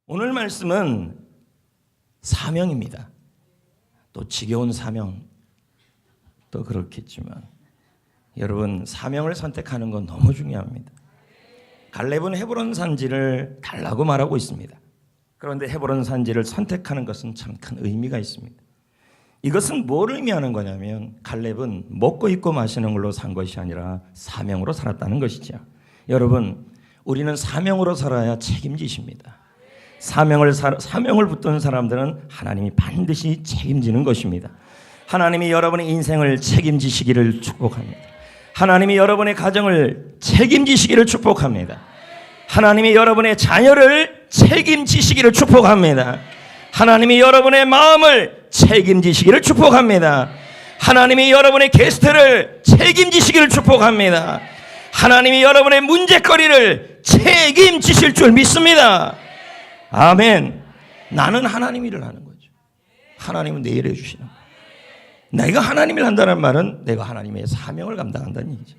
오늘 말씀은 사명입니다. 또 지겨운 사명, 또 그렇겠지만 여러분, 사명을 선택하는 건 너무 중요합니다. 갈렙은 헤브론 산지를 달라고 말하고 있습니다. 그런데 헤브론 산지를 선택하는 것은 참 큰 의미가 있습니다. 이것은 뭘 의미하는 거냐면 갈렙은 먹고 입고 마시는 걸로 산 것이 아니라 사명으로 살았다는 것이죠. 여러분, 우리는 사명으로 살아야 책임지십니다. 사명을 붙든 사람들은 하나님이 반드시 책임지는 것입니다. 하나님이 여러분의 인생을 책임지시기를 축복합니다. 하나님이 여러분의 가정을 책임지시기를 축복합니다. 하나님이 여러분의 자녀를 책임지시기를 축복합니다. 하나님이 여러분의 마음을 책임지시기를 축복합니다. 하나님이 여러분의 게스트를 책임지시기를 축복합니다. 하나님이 여러분의 문제거리를 책임지실 줄 믿습니다. 아멘. 나는 하나님 일을 하는 거죠. 하나님은 내 일을 해주시는 거예요. 내가 하나님 일 한다는 말은 내가 하나님의 사명을 감당한다는 얘기죠.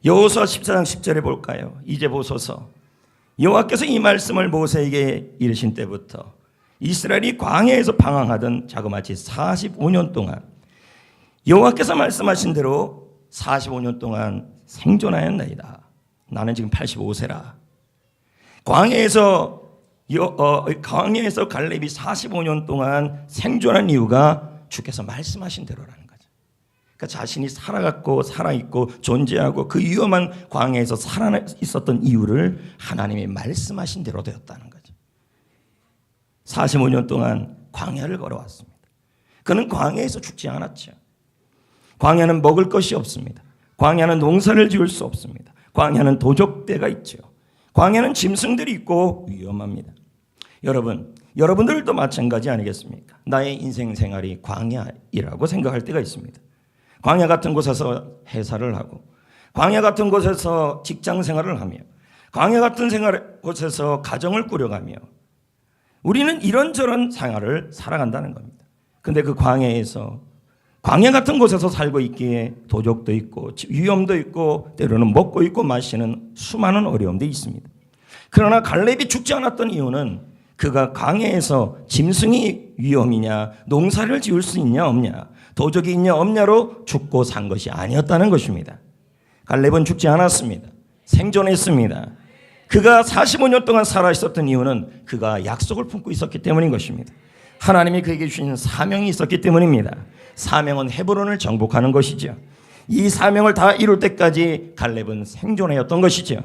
여호수아 14장 10절에 볼까요? 이제 보소서, 여호와께서 이 말씀을 모세에게 이르신 때부터 이스라엘이 광야에서 방황하던 자그마치 45년 동안 여호와께서 말씀하신 대로 45년 동안 생존하였나이다. 나는 지금 85세라. 광야에서 갈렙이 45년 동안 생존한 이유가 주께서 말씀하신 대로라는 거죠. 그러니까 자신이 살아갔고 살아있고 존재하고 그 위험한 광야에서 살아 있었던 이유를 하나님이 말씀하신 대로 되었다는 거죠. 45년 동안 광야를 걸어왔습니다. 그는 광야에서 죽지 않았죠. 광야는 먹을 것이 없습니다. 광야는 농사를 지을 수 없습니다. 광야는 도적대가 있죠. 광야는 짐승들이 있고 위험합니다. 여러분들도 마찬가지 아니겠습니까? 나의 인생 생활이 광야이라고 생각할 때가 있습니다. 광야 같은 곳에서 회사를 하고, 광야 같은 곳에서 직장 생활을 하며, 광야 같은 곳에서 가정을 꾸려가며 우리는 이런저런 생활을 살아간다는 겁니다. 그런데 그 광야에서, 광야 같은 곳에서 살고 있기에 도적도 있고 위험도 있고 때로는 먹고 입고 마시는 수많은 어려움들이 있습니다. 그러나 갈렙이 죽지 않았던 이유는 그가 광야에서 짐승이 위험이냐, 농사를 지을 수 있냐 없냐, 도적이 있냐 없냐로 죽고 산 것이 아니었다는 것입니다. 갈렙은 죽지 않았습니다. 생존했습니다. 그가 45년 동안 살아있었던 이유는 그가 약속을 품고 있었기 때문인 것입니다. 하나님이 그에게 주신 사명이 있었기 때문입니다. 사명은 헤브론을 정복하는 것이죠. 이 사명을 다 이룰 때까지 갈렙은 생존하였던 것이죠.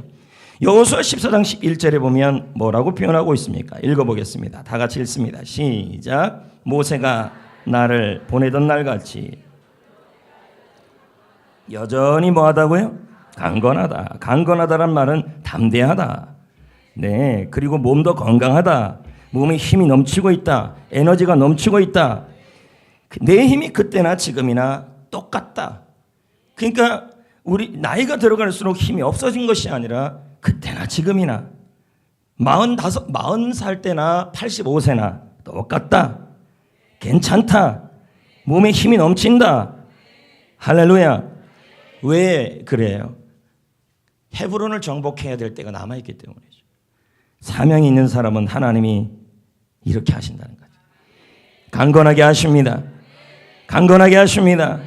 여호수아 14장 11절에 보면 뭐라고 표현하고 있습니까? 읽어보겠습니다. 다 같이 읽습니다. 시작. 모세가 나를 보내던 날같이 여전히 뭐하다고요? 강건하다. 강건하다란 말은 담대하다. 네, 그리고 몸도 건강하다. 몸에 힘이 넘치고 있다. 에너지가 넘치고 있다. 내 힘이 그때나 지금이나 똑같다. 그러니까 우리 나이가 들어갈수록 힘이 없어진 것이 아니라 그때나 지금이나 40살 때나 85세나 똑같다. 괜찮다. 몸에 힘이 넘친다. 할렐루야. 왜 그래요? 헤브론을 정복해야 될 때가 남아있기 때문이죠. 사명이 있는 사람은 하나님이 이렇게 하신다는 거죠. 강건하게 하십니다. 강건하게 하십니다.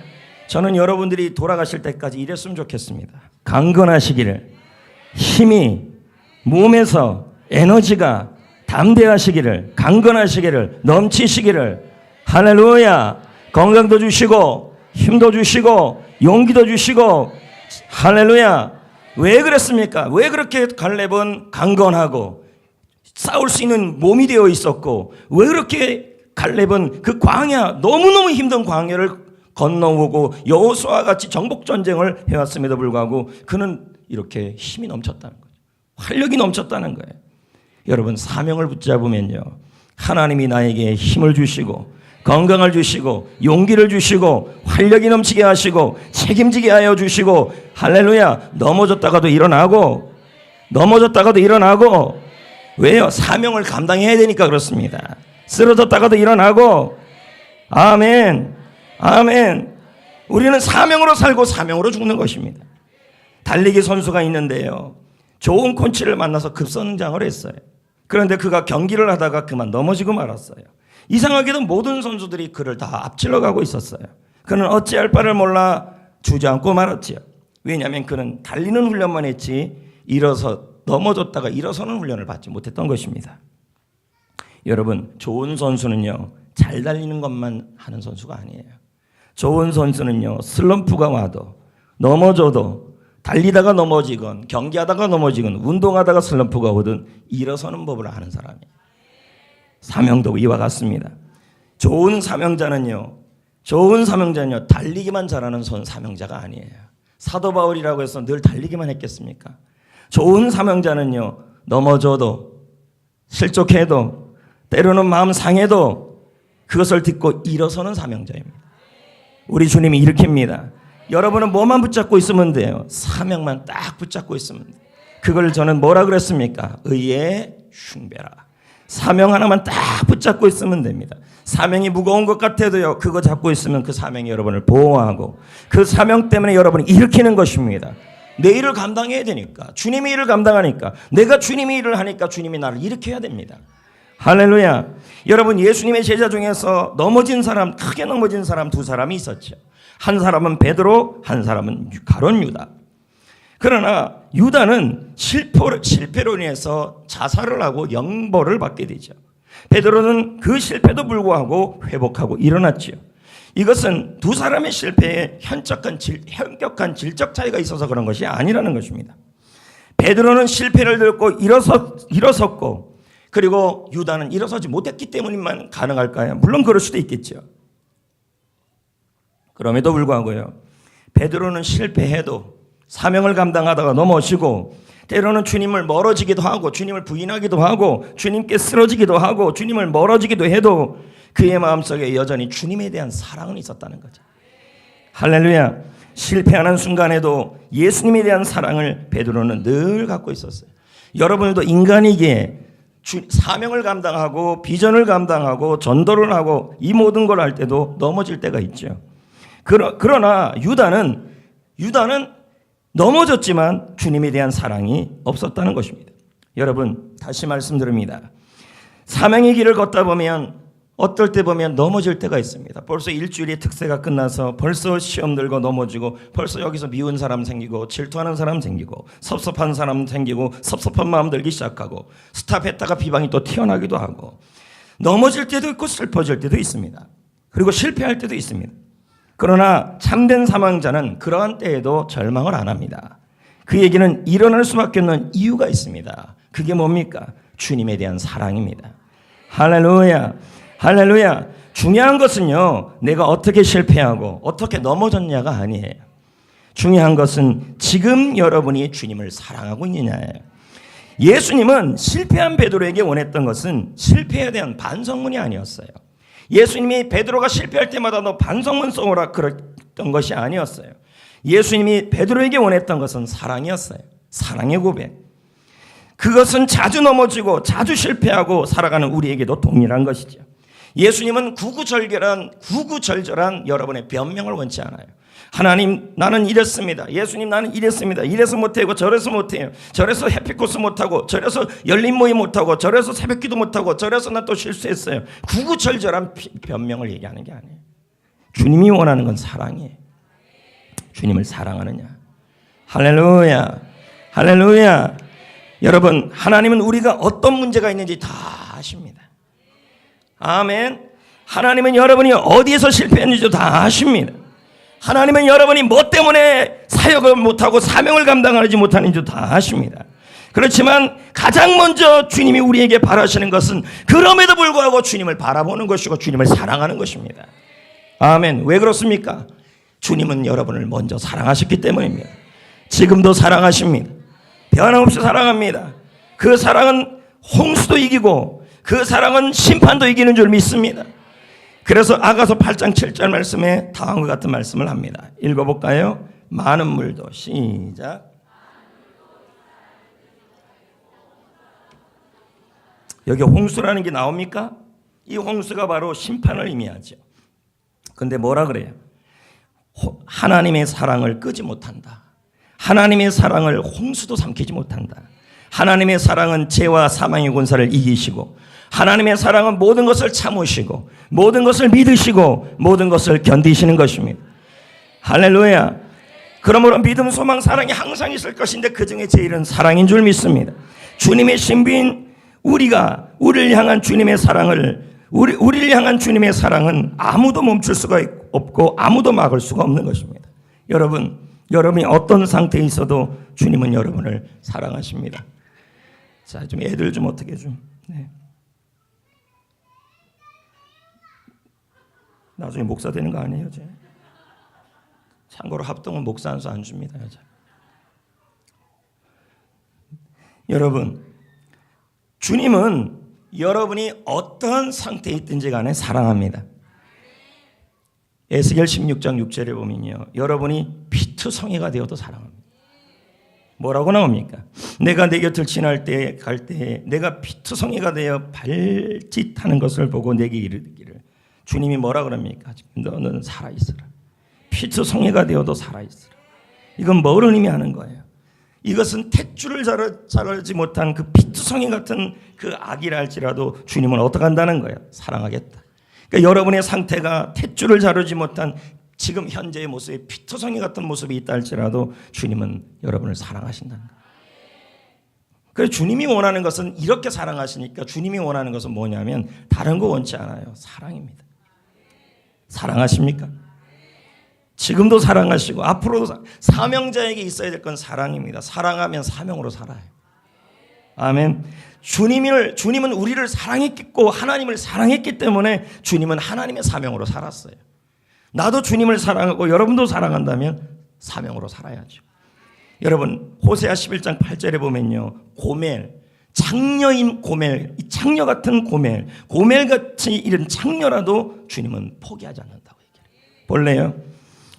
저는 여러분들이 돌아가실 때까지 이랬으면 좋겠습니다. 강건하시기를, 힘이 몸에서 에너지가 담대하시기를, 강건하시기를, 넘치시기를. 할렐루야. 건강도 주시고 힘도 주시고 용기도 주시고. 할렐루야. 왜 그랬습니까? 왜 그렇게 갈렙은 강건하고 싸울 수 있는 몸이 되어 있었고, 왜 그렇게 갈렙은 그 광야, 너무너무 힘든 광야를 건너오고 여호수아와 같이 정복전쟁을 해왔음에도 불구하고 그는 이렇게 힘이 넘쳤다는 거죠. 활력이 넘쳤다는 거예요. 여러분, 사명을 붙잡으면요, 하나님이 나에게 힘을 주시고 건강을 주시고 용기를 주시고 활력이 넘치게 하시고 책임지게 하여 주시고, 할렐루야. 넘어졌다가도 일어나고 왜요? 사명을 감당해야 되니까 그렇습니다. 쓰러졌다가도 일어나고. 아멘. 아멘. 우리는 사명으로 살고 사명으로 죽는 것입니다. 달리기 선수가 있는데요, 좋은 코치를 만나서 급성장을 했어요. 그런데 그가 경기를 하다가 그만 넘어지고 말았어요. 이상하게도 모든 선수들이 그를 다 앞질러 가고 있었어요. 그는 어찌할 바를 몰라 주저앉고 말았지요. 왜냐하면 그는 달리는 훈련만 했지 넘어졌다가 일어서는 훈련을 받지 못했던 것입니다. 여러분, 좋은 선수는요, 잘 달리는 것만 하는 선수가 아니에요. 좋은 선수는요, 슬럼프가 와도 넘어져도 달리다가 넘어지건 경기하다가 넘어지건 운동하다가 슬럼프가 오든 일어서는 법을 아는 사람이에요. 사명도 이와 같습니다. 좋은 사명자는요 달리기만 잘하는 사명자가 아니에요. 사도 바울이라고 해서 늘 달리기만 했겠습니까? 좋은 사명자는요, 넘어져도 실족해도 때로는 마음 상해도 그것을 딛고 일어서는 사명자입니다. 우리 주님이 일으킵니다. 여러분은 뭐만 붙잡고 있으면 돼요? 사명만 딱 붙잡고 있으면 돼요. 그걸 저는 뭐라 그랬습니까? 의의 흉배라. 사명 하나만 딱 붙잡고 있으면 됩니다. 사명이 무거운 것 같아도요, 그거 잡고 있으면 그 사명이 여러분을 보호하고 그 사명 때문에 여러분을 일으키는 것입니다. 내 일을 감당해야 되니까, 주님의 일을 감당하니까, 내가 주님의 일을 하니까 주님이 나를 일으켜야 됩니다. 할렐루야. 여러분, 예수님의 제자 중에서 크게 넘어진 사람 두 사람이 있었죠. 한 사람은 베드로, 한 사람은 가룟 유다. 그러나 유다는 실패로 인해서 자살을 하고 영벌을 받게 되죠. 베드로는 그 실패도 불구하고 회복하고 일어났지요. 이것은 두 사람의 실패에 현격한 질적 차이가 있어서 그런 것이 아니라는 것입니다. 베드로는 실패를 들고 일어섰고, 그리고 유다는 일어서지 못했기 때문만 가능할까요? 물론 그럴 수도 있겠죠. 그럼에도 불구하고요, 베드로는 실패해도 사명을 감당하다가 넘어지고, 때로는 주님을 멀어지기도 하고, 주님을 부인하기도 하고, 주님께 쓰러지기도 하고, 주님을 멀어지기도 해도 그의 마음속에 여전히 주님에 대한 사랑은 있었다는 거죠. 할렐루야. 실패하는 순간에도 예수님에 대한 사랑을 베드로는 늘 갖고 있었어요. 여러분들도 인간이기에 사명을 감당하고 비전을 감당하고 전도를 하고 이 모든 걸 할 때도 넘어질 때가 있죠. 그러나 유다는 넘어졌지만 주님에 대한 사랑이 없었다는 것입니다. 여러분, 다시 말씀드립니다. 사명의 길을 걷다 보면 어떨 때 보면 넘어질 때가 있습니다. 벌써 일주일의 특세가 끝나서 벌써 시험 들고 넘어지고, 벌써 여기서 미운 사람 생기고, 질투하는 사람 생기고, 섭섭한 사람 생기고, 섭섭한 마음 들기 시작하고, 스탑했다가 비방이 또 튀어나기도 하고, 넘어질 때도 있고 슬퍼질 때도 있습니다. 그리고 실패할 때도 있습니다. 그러나 참된 사명자는 그러한 때에도 절망을 안 합니다. 그 얘기는 일어날 수밖에 없는 이유가 있습니다. 그게 뭡니까? 주님에 대한 사랑입니다. 할렐루야. 할렐루야. 중요한 것은요, 내가 어떻게 실패하고 어떻게 넘어졌냐가 아니에요. 중요한 것은 지금 여러분이 주님을 사랑하고 있느냐예요. 예수님은 실패한 베드로에게 원했던 것은 실패에 대한 반성문이 아니었어요. 예수님이 베드로가 실패할 때마다 너 반성문 써오라 그랬던 것이 아니었어요. 예수님이 베드로에게 원했던 것은 사랑이었어요. 사랑의 고백. 그것은 자주 넘어지고 자주 실패하고 살아가는 우리에게도 동일한 것이죠. 예수님은 구구절절한 여러분의 변명을 원치 않아요. 하나님, 나는 이랬습니다. 예수님, 나는 이랬습니다. 이래서 못하고 저래서 못해요. 저래서 해피코스 못하고, 저래서 열린 모임 못하고, 저래서 새벽기도 못하고, 저래서 나 또 실수했어요. 구구절절한 변명을 얘기하는 게 아니에요. 주님이 원하는 건 사랑이에요. 주님을 사랑하느냐. 할렐루야. 할렐루야. 여러분, 하나님은 우리가 어떤 문제가 있는지 다 아십니다. 아멘. 하나님은 여러분이 어디에서 실패했는지도 다 아십니다. 하나님은 여러분이 뭐 때문에 사역을 못하고 사명을 감당하지 못하는지도 다 아십니다. 그렇지만 가장 먼저 주님이 우리에게 바라시는 것은 그럼에도 불구하고 주님을 바라보는 것이고 주님을 사랑하는 것입니다. 아멘. 왜 그렇습니까? 주님은 여러분을 먼저 사랑하셨기 때문입니다. 지금도 사랑하십니다. 변함없이 사랑합니다. 그 사랑은 홍수도 이기고 그 사랑은 심판도 이기는 줄 믿습니다. 그래서 아가서 8장 7절 말씀에 다음과 같은 말씀을 합니다. 읽어볼까요? 많은 물도 시작. 여기 홍수라는 게 나옵니까? 이 홍수가 바로 심판을 의미하죠. 근데 뭐라 그래요? 하나님의 사랑을 끄지 못한다. 하나님의 사랑을 홍수도 삼키지 못한다. 하나님의 사랑은 죄와 사망의 권세를 이기시고, 하나님의 사랑은 모든 것을 참으시고, 모든 것을 믿으시고, 모든 것을 견디시는 것입니다. 할렐루야. 그러므로 믿음, 소망, 사랑이 항상 있을 것인데 그 중에 제일은 사랑인 줄 믿습니다. 주님의 신비인 우리를 향한 주님의 사랑은 아무도 멈출 수가 없고 아무도 막을 수가 없는 것입니다. 여러분이 어떤 상태에 있어도 주님은 여러분을 사랑하십니다. 자, 좀 애들 좀 어떻게 좀. 네. 나중에 목사 되는 거 아니에요, 제? 참고로 합동은 목사 안수 안 줍니다, 여자. 여러분, 주님은 여러분이 어떤 상태에 있든지 간에 사랑합니다. 에스겔 16장 6절에 보면요, 여러분이 피투성이가 되어도 사랑합니다. 뭐라고 나옵니까? 내가 내 곁을 지날 때 갈 때에 내가 피투성이가 되어 발짓하는 것을 보고 내게 이르기를, 주님이 뭐라 그럽니까? 너는 살아있으라. 피투성이가 되어도 살아있으라. 이건 뭐를 의미하는 거예요? 이것은 탯줄을 자르지 못한 그 피투성이 같은 그 악이라 할지라도 주님은 어떻게 한다는 거예요? 사랑하겠다. 그러니까 여러분의 상태가 탯줄을 자르지 못한 지금 현재의 모습에 피투성이 같은 모습이 있다 할지라도 주님은 여러분을 사랑하신다는 거예요. 그래서 주님이 원하는 것은, 이렇게 사랑하시니까 주님이 원하는 것은 뭐냐면 다른 거 원치 않아요. 사랑입니다. 사랑하십니까? 지금도 사랑하시고 앞으로도 사명자에게 있어야 될 건 사랑입니다. 사랑하면 사명으로 살아요. 아멘. 주님은 우리를 사랑했고 하나님을 사랑했기 때문에 주님은 하나님의 사명으로 살았어요. 나도 주님을 사랑하고 여러분도 사랑한다면 사명으로 살아야죠. 여러분, 호세아 11장 8절에 보면요, 장녀인 고멜, 이 창녀 같은 고멜같이 이런 창녀라도 주님은 포기하지 않는다고 얘기해요. 볼래요?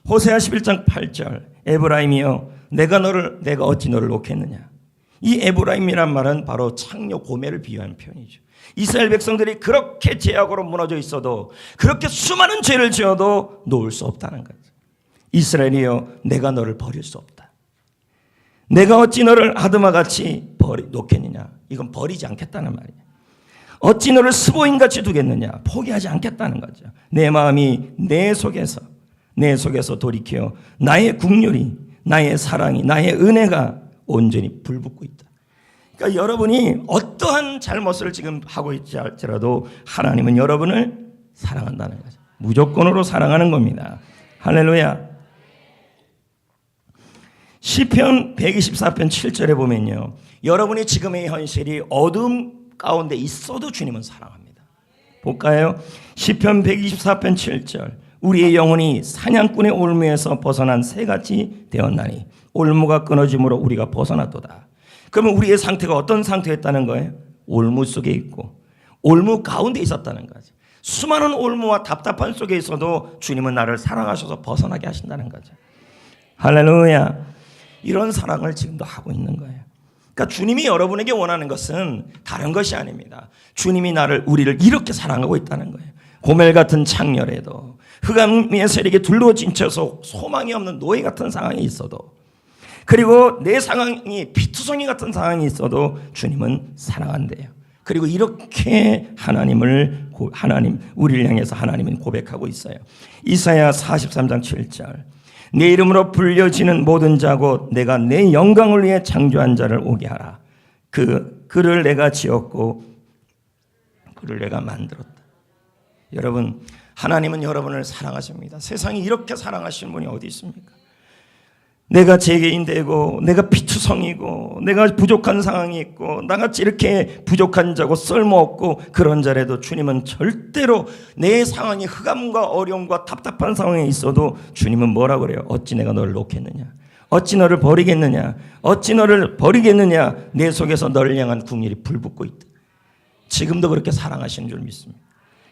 호세아 11장 8절, 에브라임이여 내가 어찌 너를 놓겠느냐. 이 에브라임이란 말은 바로 창녀 고멜을 비유한 표현이죠. 이스라엘 백성들이 그렇게 죄악으로 무너져 있어도, 그렇게 수많은 죄를 지어도 놓을 수 없다는 거죠. 이스라엘이여 내가 너를 버릴 수 없다. 내가 어찌 너를 아드마같이 놓겠느냐. 이건 버리지 않겠다는 말이에요. 어찌 너를 스보인같이 두겠느냐. 포기하지 않겠다는 거죠. 내 마음이 내 속에서 돌이켜 나의 국률이, 나의 사랑이, 나의 은혜가 온전히 불붙고 있다. 그러니까 여러분이 어떠한 잘못을 지금 하고 있지 할지라도 하나님은 여러분을 사랑한다는 거죠. 무조건으로 사랑하는 겁니다. 할렐루야. 시편 124편 7절에 보면요, 여러분이 지금의 현실이 어둠 가운데 있어도 주님은 사랑합니다. 볼까요? 시편 124편 7절, 우리의 영혼이 사냥꾼의 올무에서 벗어난 새같이 되었나니 올무가 끊어짐으로 우리가 벗어났도다. 그러면 우리의 상태가 어떤 상태였다는 거예요? 올무 속에 있고 올무 가운데 있었다는 거죠. 수많은 올무와 답답한 속에 있어도 주님은 나를 사랑하셔서 벗어나게 하신다는 거죠. 할렐루야. 이런 사랑을 지금도 하고 있는 거예요. 그러니까 주님이 여러분에게 원하는 것은 다른 것이 아닙니다. 주님이 우리를 이렇게 사랑하고 있다는 거예요. 고멜 같은 창녀라도, 흑암의 세력에 둘러진쳐서 소망이 없는 노예 같은 상황이 있어도, 그리고 내 상황이 피투성이 같은 상황이 있어도 주님은 사랑한대요. 그리고 이렇게 우리를 향해서 하나님은 고백하고 있어요. 이사야 43장 7절, 내 이름으로 불려지는 모든 자고 내가 내 영광을 위해 창조한 자를 오게 하라. 그를 내가 지었고 그를 내가 만들었다. 여러분, 하나님은 여러분을 사랑하십니다. 세상에 이렇게 사랑하시는 분이 어디 있습니까? 내가 재개인 되고 내가 피투성이고 내가 부족한 상황이 있고 나같이 이렇게 부족한 자고 쓸모없고 그런 자라도 주님은 절대로 내 상황이 흑암과 어려움과 답답한 상황에 있어도 주님은 뭐라 그래요? 어찌 내가 너를 놓겠느냐? 어찌 너를 버리겠느냐? 어찌 너를 버리겠느냐? 내 속에서 너를 향한 국률이 불붙고 있다. 지금도 그렇게 사랑하시는 줄 믿습니다.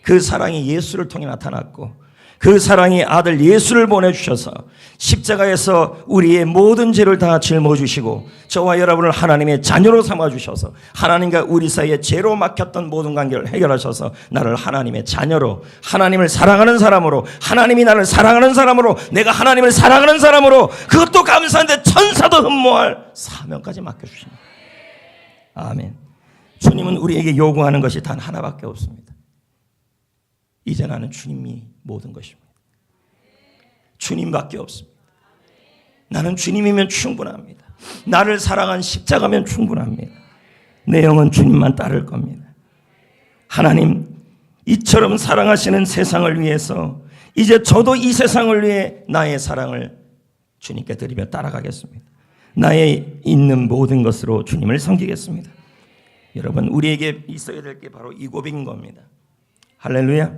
그 사랑이 예수를 통해 나타났고 그 사랑이 아들 예수를 보내주셔서 십자가에서 우리의 모든 죄를 다 짊어주시고 저와 여러분을 하나님의 자녀로 삼아주셔서 하나님과 우리 사이에 죄로 막혔던 모든 관계를 해결하셔서 나를 하나님의 자녀로, 하나님을 사랑하는 사람으로, 하나님이 나를 사랑하는 사람으로, 내가 하나님을 사랑하는 사람으로, 그것도 감사한데 천사도 흠모할 사명까지 맡겨주십니다. 아멘. 주님은 우리에게 요구하는 것이 단 하나밖에 없습니다. 이제 나는 주님이 모든 것입니다. 주님밖에 없습니다. 나는 주님이면 충분합니다. 나를 사랑한 십자가면 충분합니다. 내 영은 주님만 따를 겁니다. 하나님, 이처럼 사랑하시는 세상을 위해서 이제 저도 이 세상을 위해 나의 사랑을 주님께 드리며 따라가겠습니다. 나의 있는 모든 것으로 주님을 섬기겠습니다. 여러분, 우리에게 있어야 될 게 바로 이 고백인 겁니다. 할렐루야.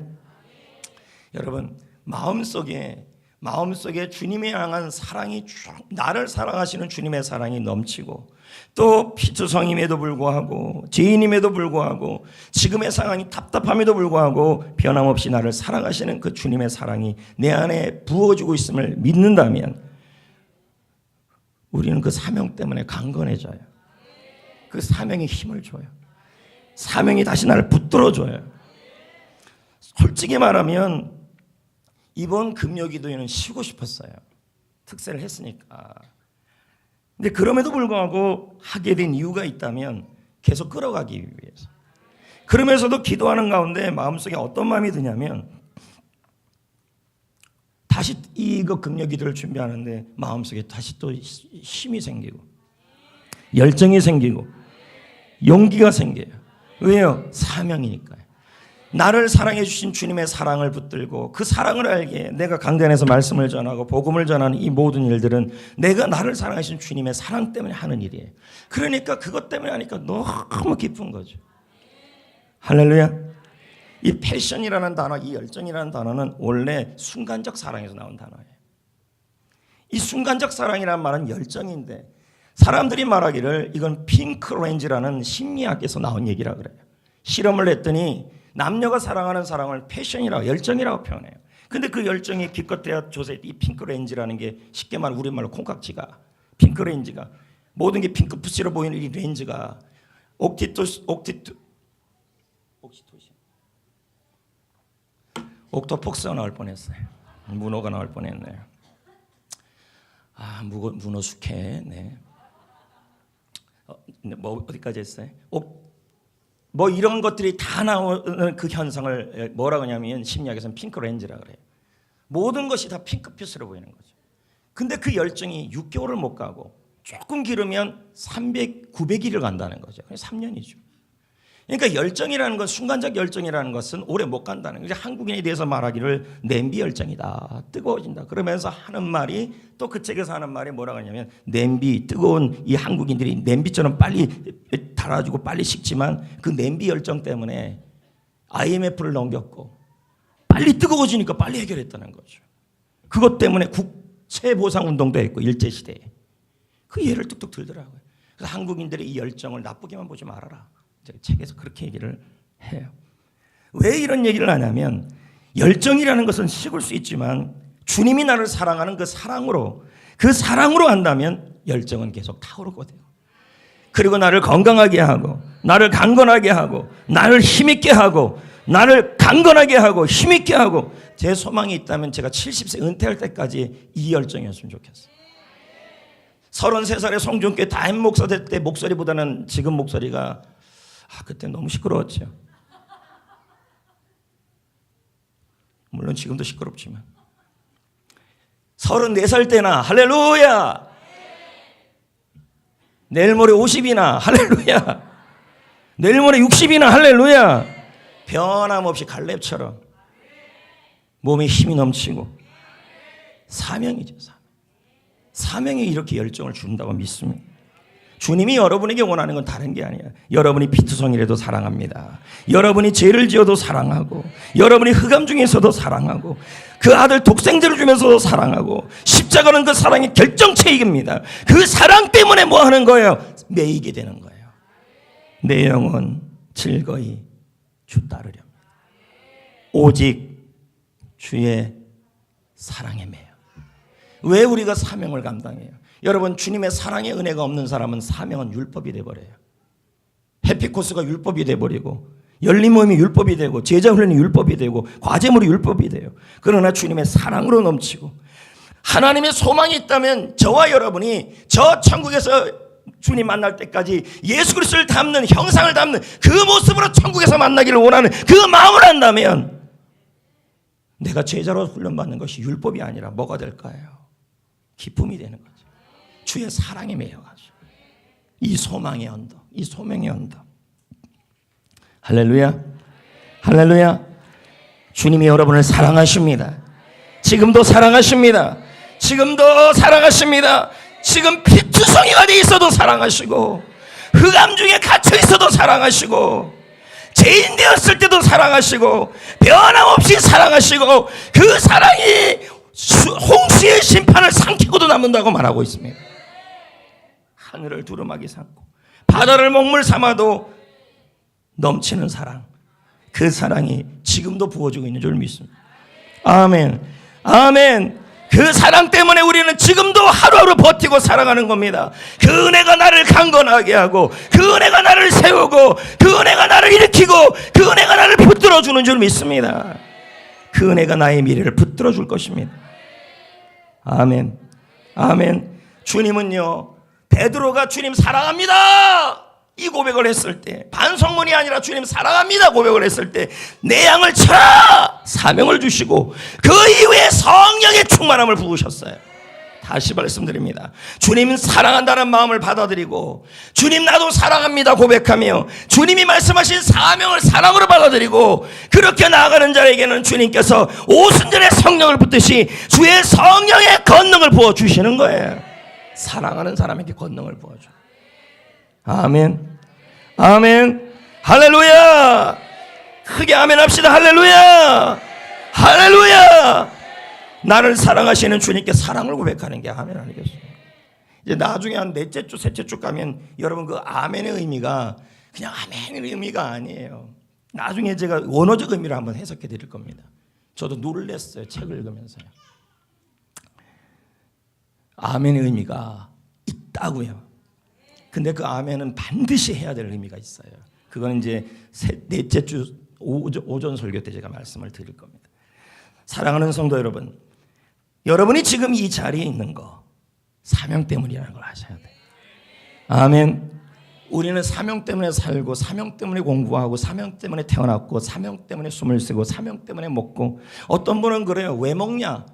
여러분, 마음속에 주님에 향한 사랑이, 나를 사랑하시는 주님의 사랑이 넘치고, 또 피투성임에도 불구하고, 죄인임에도 불구하고, 지금의 상황이 답답함에도 불구하고 변함없이 나를 사랑하시는 그 주님의 사랑이 내 안에 부어지고 있음을 믿는다면 우리는 그 사명 때문에 강건해져요. 그 사명이 힘을 줘요. 사명이 다시 나를 붙들어줘요. 솔직히 말하면 이번 금요기도회는 쉬고 싶었어요. 특세를 했으니까. 근데 그럼에도 불구하고 하게 된 이유가 있다면 계속 끌어가기 위해서. 그러면서도 기도하는 가운데 마음속에 어떤 마음이 드냐면, 다시 이거 금요기도를 준비하는데 마음속에 다시 또 힘이 생기고 열정이 생기고 용기가 생겨요. 왜요? 사명이니까요. 나를 사랑해 주신 주님의 사랑을 붙들고 그 사랑을 알기에 내가 강단에서 말씀을 전하고 복음을 전하는 이 모든 일들은 내가 나를 사랑하신 주님의 사랑 때문에 하는 일이에요. 그러니까 그것 때문에 하니까 너무 기쁜 거죠. 할렐루야. 이 패션이라는 단어, 이 열정이라는 단어는 원래 순간적 사랑에서 나온 단어예요. 이 순간적 사랑이라는 말은 열정인데, 사람들이 말하기를 이건 핑크렌즈라는 심리학에서 나온 얘기라 그래요. 실험을 했더니 남녀가 사랑하는 사랑을 패션이라고, 열정이라고 표현해요. 근데 그 열정이 기껏해야 조세, 이 핑크렌즈라는 게 쉽게 말하면 우리말로 콩깍지가, 핑크렌즈가, 모든 게 핑크빛으로 보이는 이 렌즈가 옥토폭스가 나올 뻔했어요. 문어가 나올 뻔했네요. 아, 문어 숙회. 네. 뭐 어디까지 했어요? 뭐 이런 것들이 다 나오는 그 현상을 뭐라고 하냐면 심리학에서는 핑크 렌즈라 그래요. 모든 것이 다 핑크빛으로 보이는 거죠. 근데 그 열정이 6개월을 못 가고 조금 길으면 900일을 간다는 거죠. 3년이죠. 그러니까 열정이라는 것, 순간적 열정이라는 것은 오래 못 간다는 거죠. 한국인에 대해서 말하기를 냄비 열정이다, 뜨거워진다. 그러면서 하는 말이, 또 그 책에서 하는 말이 뭐라고 하냐면, 냄비, 뜨거운 이 한국인들이 냄비처럼 빨리 달아주고 빨리 식지만 그 냄비 열정 때문에 IMF를 넘겼고 빨리 뜨거워지니까 빨리 해결했다는 거죠. 그것 때문에 국채 보상 운동도 했고, 일제시대에. 그 예를 뚝뚝 들더라고요. 그래서 한국인들의 이 열정을 나쁘게만 보지 말아라. 책에서 그렇게 얘기를 해요. 왜 이런 얘기를 하냐면, 열정이라는 것은 식을 수 있지만 주님이 나를 사랑하는 그 사랑으로 한다면 열정은 계속 타오르거든요. 그리고 나를 건강하게 하고, 나를 강건하게 하고, 나를 힘있게 하고, 나를 강건하게 하고 힘있게 하고, 제 소망이 있다면 제가 70세 은퇴할 때까지 이 열정이었으면 좋겠어요. 33살에 송중교회 담임 목사 될 때 목소리보다는 지금 목소리가, 그때 너무 시끄러웠죠. 물론 지금도 시끄럽지만 34살 때나 할렐루야, 내일 모레 50이나 할렐루야, 내일 모레 60이나 할렐루야, 변함없이 갈렙처럼 몸에 힘이 넘치고, 사명이죠. 사명이 이렇게 열정을 준다고 믿습니다. 주님이 여러분에게 원하는 건 다른 게 아니에요. 여러분이 피투성이라도 사랑합니다. 여러분이 죄를 지어도 사랑하고, 여러분이 흑암 중에서도 사랑하고, 그 아들 독생자를 주면서도 사랑하고, 십자가는 그 사랑의 결정체입니다. 그 사랑 때문에 뭐 하는 거예요? 매이게 되는 거예요. 내 영혼 즐거이 주 따르렴. 오직 주의 사랑에 매여. 왜 우리가 사명을 감당해요? 여러분, 주님의 사랑의 은혜가 없는 사람은 사명은 율법이 돼버려요. 해피코스가 율법이 돼버리고, 열린 모임이 율법이 되고, 제자훈련이 율법이 되고, 과제물이 율법이 돼요. 그러나 주님의 사랑으로 넘치고, 하나님의 소망이 있다면 저와 여러분이 저 천국에서 주님 만날 때까지 예수 그리스도를 닮는, 형상을 닮는 그 모습으로 천국에서 만나기를 원하는 그 마음을 한다면 내가 제자로 훈련받는 것이 율법이 아니라 뭐가 될까요? 기쁨이 되는 거죠. 주의 사랑에 매여가지고 이 소망의 언덕, 이 소명의 언덕. 할렐루야, 할렐루야. 주님이 여러분을 사랑하십니다. 지금도 사랑하십니다. 지금도 사랑하십니다. 지금 피투성이가 돼 있어도 사랑하시고, 흑암 중에 갇혀 있어도 사랑하시고, 죄인 되었을 때도 사랑하시고, 변함없이 사랑하시고, 그 사랑이 홍수의 심판을 삼키고도 남는다고 말하고 있습니다. 하늘을 두루마기 삼고 바다를 먹물 삼아도 넘치는 사랑, 그 사랑이 지금도 부어지고 있는 줄 믿습니다. 아멘, 아멘. 그 사랑 때문에 우리는 지금도 하루하루 버티고 살아가는 겁니다. 그 은혜가 나를 강건하게 하고, 그 은혜가 나를 세우고, 그 은혜가 나를 일으키고, 그 은혜가 나를 붙들어주는 줄 믿습니다. 그 은혜가 나의 미래를 붙들어줄 것입니다. 아멘, 아멘. 주님은요, 베드로가 주님 사랑합니다 이 고백을 했을 때, 반성문이 아니라 주님 사랑합니다 고백을 했을 때, 내 양을 쳐라 사명을 주시고 그 이후에 성령의 충만함을 부으셨어요. 다시 말씀드립니다. 주님 사랑한다는 마음을 받아들이고, 주님 나도 사랑합니다 고백하며 주님이 말씀하신 사명을 사랑으로 받아들이고, 그렇게 나아가는 자에게는 주님께서 오순절에 성령을 붓듯이 주의 성령의 권능을 부어주시는 거예요. 사랑하는 사람에게 권능을 부어줘. 아멘, 아멘, 할렐루야. 크게 아멘 합시다. 할렐루야, 할렐루야. 나를 사랑하시는 주님께 사랑을 고백하는 게 아멘 아니겠습니까? 이제 나중에 한 넷째 주, 셋째 주 가면 여러분 그 아멘의 의미가 그냥 아멘의 의미가 아니에요. 나중에 제가 원어적 의미를 한번 해석해 드릴 겁니다. 저도 놀랐어요, 책을 읽으면서요. 아멘의 의미가 있다고요. 근데 그 아멘은 반드시 해야 될 의미가 있어요. 그건 이제 넷째 주 오전 설교 때 제가 말씀을 드릴 겁니다. 사랑하는 성도 여러분, 여러분이 지금 이 자리에 있는 거 사명 때문이라는 걸 아셔야 돼요. 아멘. 우리는 사명 때문에 살고, 사명 때문에 공부하고, 사명 때문에 태어났고, 사명 때문에 숨을 쉬고, 사명 때문에 먹고. 어떤 분은 그래요. 왜 먹냐?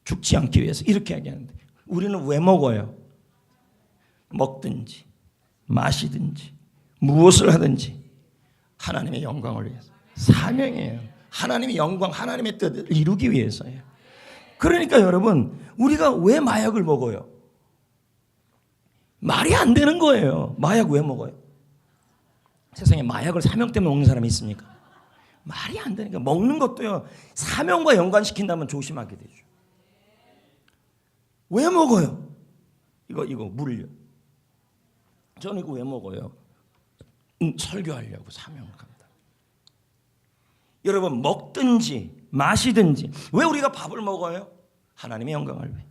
죽지 않기 위해서. 이렇게 얘기하는데, 우리는 왜 먹어요? 먹든지 마시든지 무엇을 하든지 하나님의 영광을 위해서. 사명이에요. 하나님의 영광, 하나님의 뜻을 이루기 위해서예요. 그러니까 여러분, 우리가 왜 마약을 먹어요? 말이 안 되는 거예요. 마약 왜 먹어요? 세상에 마약을 사명 때문에 먹는 사람이 있습니까? 말이 안 되니까. 먹는 것도요, 사명과 연관시킨다면 조심하게 되죠. 왜 먹어요? 이거 물요. 저는 이거 왜 먹어요? 설교하려고 사명합니다. 여러분, 먹든지 마시든지. 왜 우리가 밥을 먹어요? 하나님의 영광을 위해.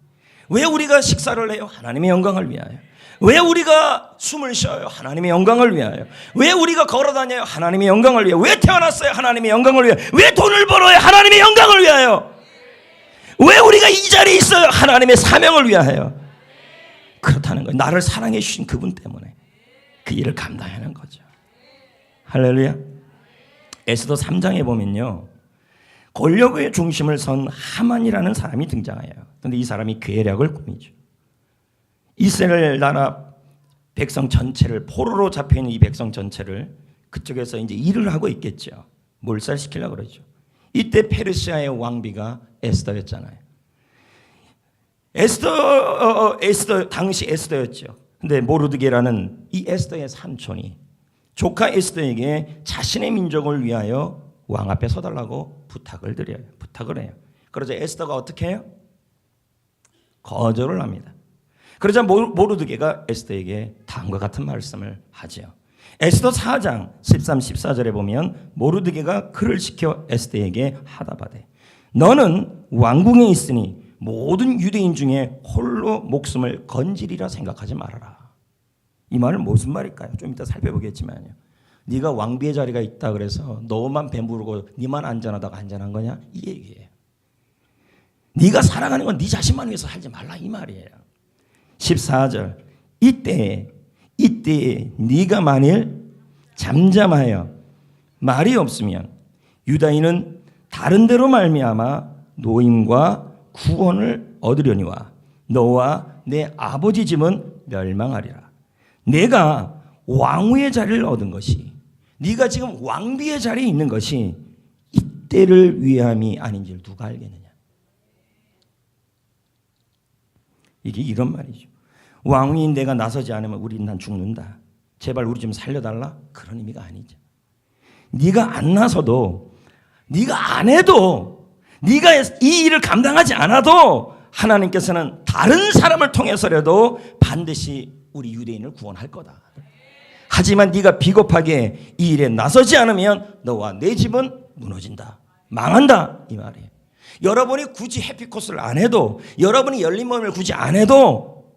왜 우리가 식사를 해요? 하나님의 영광을 위하여. 왜 우리가 숨을 쉬어요? 하나님의 영광을 위하여. 왜 우리가 걸어다녀요? 하나님의 영광을 위하여. 왜 태어났어요? 하나님의 영광을 위하여. 왜 돈을 벌어요? 하나님의 영광을 위하여. 왜 우리가 이 자리에 있어요? 하나님의 사명을 위하여. 그렇다는 거예요. 나를 사랑해 주신 그분 때문에 그 일을 감당하는 거죠. 할렐루야. 에스더 3장에 보면요, 권력의 중심을 선 하만이라는 사람이 등장해요. 그런데 이 사람이 괴략을 꾸미죠. 이스라엘 나라 백성 전체를, 포로로 잡혀있는 이 백성 전체를 그쪽에서 이제 일을 하고 있겠죠. 몰살시키려고 그러죠. 이때 페르시아의 왕비가 에스더였잖아요. 에스더 당시 에스더였죠. 근데 모르드게라는 이 에스더의 삼촌이 조카 에스더에게 자신의 민족을 위하여 왕 앞에 서달라고 부탁을 해요. 그러자 에스더가 어떻게 해요? 거절을 합니다. 그러자 모르드게가 에스더에게 다음과 같은 말씀을 하죠. 에스더 4장 13, 14절에 보면 모르드게가 글을 시켜 에스더에게 하다바되, 너는 왕궁에 있으니 모든 유대인 중에 홀로 목숨을 건지리라 생각하지 말아라. 이 말은 무슨 말일까요? 좀 이따 살펴보겠지만요. 네가 왕비의 자리가 있다 그래서 너만 배부르고 네만 안전하다가 안전한 거냐? 이 얘기예요. 네가 살아가는 건 네 자신만 위해서 살지 말라 이 말이에요. 14절 이때에 네가 만일 잠잠하여 말이 없으면 유다인은 다른 데로 말미암아 노임과 구원을 얻으려니와 너와 내 아버지 집은 멸망하리라. 내가 왕후의 자리를 얻은 것이, 네가 지금 왕비의 자리에 있는 것이 이때를 위함이 아닌지를 누가 알겠느냐. 이게 이런 말이죠. 왕위인 내가 나서지 않으면 우리는 난 죽는다. 제발 우리 좀 살려달라. 그런 의미가 아니죠. 네가 안 나서도, 네가 안 해도, 네가 이 일을 감당하지 않아도 하나님께서는 다른 사람을 통해서라도 반드시 우리 유대인을 구원할 거다. 하지만 네가 비겁하게 이 일에 나서지 않으면 너와 내 집은 무너진다. 망한다. 이 말이에요. 여러분이 굳이 해피코스를 안 해도, 여러분이 열린 마음을 굳이 안 해도